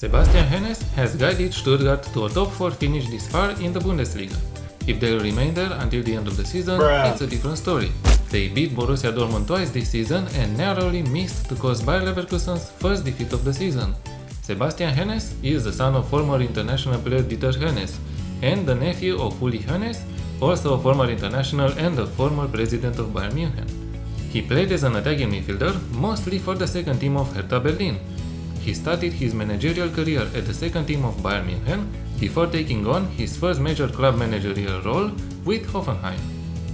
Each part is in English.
Sebastian Hoeness has guided Stuttgart to a top 4 finish this far in the Bundesliga. If they'll remain there until the end of the season, it's a different story. They beat Borussia Dortmund twice this season and narrowly missed to cause Bayer Leverkusen's first defeat of the season. Sebastian Hoeness is the son of former international player Dieter Hoeness and the nephew of Uli Hoeness, also a former international and a former president of Bayern Munich. He played as an attacking midfielder, mostly for the second team of Hertha Berlin. He started his managerial career at the second team of Bayern Munich before taking on his first major club managerial role with Hoffenheim.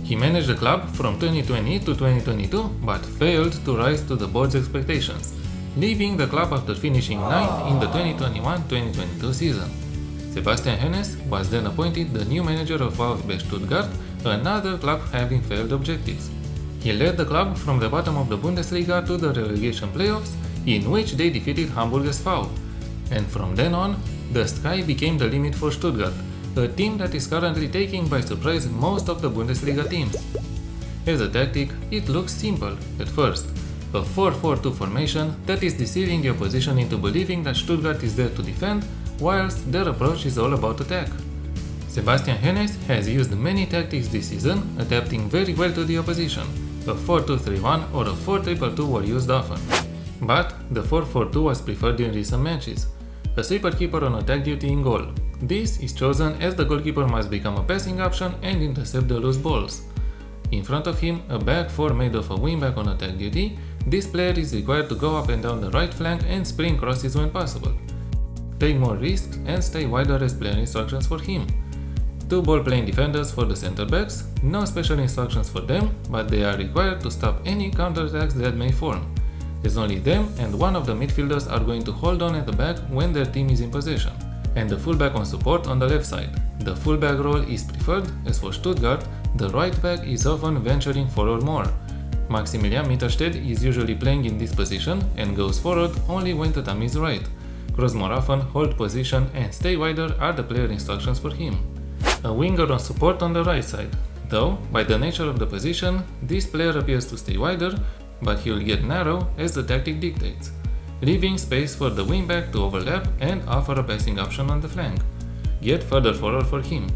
He managed the club from 2020 to 2022 but failed to rise to the board's expectations, leaving the club after finishing 9th in the 2021-2022 season. Sebastian Hoeness was then appointed the new manager of VfB Stuttgart, another club having failed objectives. He led the club from the bottom of the Bundesliga to the relegation playoffs, in which they defeated Hamburg SV. And from then on, the sky became the limit for Stuttgart, a team that is currently taking by surprise most of the Bundesliga teams. As a tactic, it looks simple at first, a 4-4-2 formation that is deceiving the opposition into believing that Stuttgart is there to defend, whilst their approach is all about attack. Sebastian Hoeness has used many tactics this season, adapting very well to the opposition. A 4-2-3-1 or a 4-3-2 were used often. But the 4-4-2 was preferred in recent matches. A sweeper keeper on attack duty in goal. This is chosen as the goalkeeper must become a passing option and intercept the loose balls. In front of him, a back four made of a wingback on attack duty. This player is required to go up and down the right flank and sprint crosses when possible. Take more risks and stay wider as player instructions for him. Two ball-playing defenders for the center backs, no special instructions for them, but they are required to stop any counterattacks that may form, as only them and one of the midfielders are going to hold on at the back when their team is in possession, and the fullback on support on the left side. The fullback role is preferred, as for Stuttgart, the right back is often venturing forward more. Maximilian Mitterstedt is usually playing in this position and goes forward only when the time is right. Cross more often, hold position and stay wider are the player instructions for him. A winger on support on the right side. Though, by the nature of the position, this player appears to stay wider, but he will get narrow as the tactic dictates, leaving space for the wingback to overlap and offer a passing option on the flank. Get further forward for him.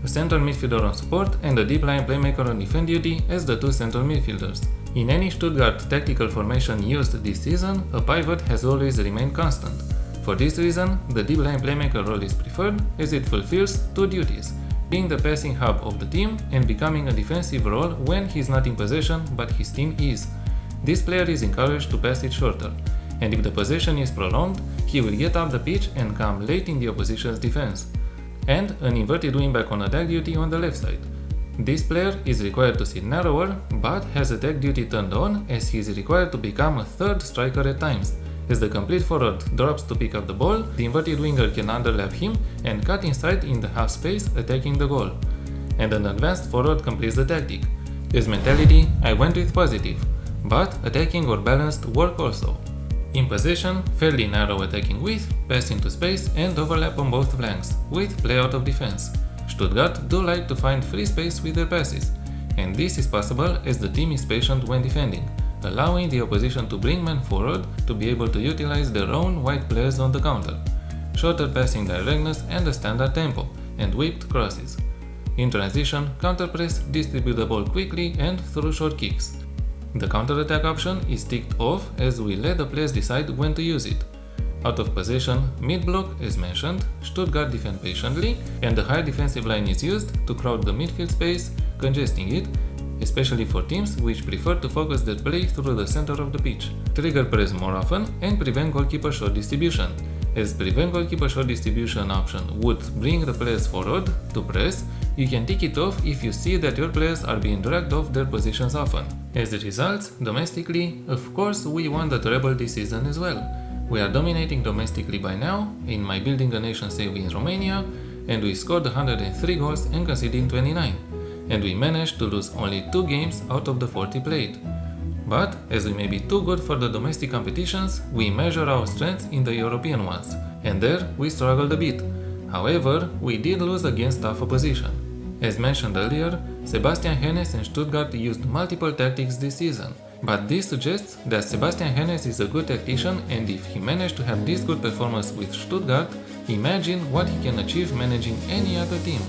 A central midfielder on support and a deep line playmaker on defend duty as the two central midfielders. In any Stuttgart tactical formation used this season, a pivot has always remained constant. For this reason, the deep line playmaker role is preferred as it fulfills two duties: being the passing hub of the team and becoming a defensive role when he is not in possession but his team is. This player is encouraged to pass it shorter, and if the possession is prolonged, he will get up the pitch and come late in the opposition's defense. And an inverted wingback on attack duty on the left side. This player is required to sit narrower, but has attack duty turned on as he is required to become a third striker at times. As the complete forward drops to pick up the ball, the inverted winger can underlap him and cut inside in the half space, attacking the goal. And an advanced forward completes the tactic. As mentality, I went with positive, but attacking or balanced work also. In possession, fairly narrow attacking width, pass into space and overlap on both flanks, with play out of defense. Stuttgart do like to find free space with their passes, and this is possible as the team is patient when defending, allowing the opposition to bring men forward to be able to utilize their own wide players on the counter. Shorter passing directness and a standard tempo, and whipped crosses. In transition, counter-press, distribute the ball quickly and through short kicks. The counter-attack option is ticked off as we let the players decide when to use it. Out of possession, mid-block as mentioned, Stuttgart defend patiently, and the high defensive line is used to crowd the midfield space, congesting it, especially for teams which prefer to focus their play through the center of the pitch. Trigger press more often and prevent goalkeeper short distribution. As prevent goalkeeper short distribution option would bring the players forward to press, you can tick it off if you see that your players are being dragged off their positions often. As a result, domestically, of course we won the treble this season as well. We are dominating domestically by now, in my Building a Nation save in Romania, and we scored 103 goals and conceded 29. And we managed to lose only 2 games out of the 40 played. But, as we may be too good for the domestic competitions, we measure our strengths in the European ones, and there we struggled a bit. However, we did lose against tough opposition. As mentioned earlier, Sebastian Hoeness and Stuttgart used multiple tactics this season, But this suggests that Sebastian Hoeness is a good tactician, and if he managed to have this good performance with Stuttgart, imagine what he can achieve managing any other team.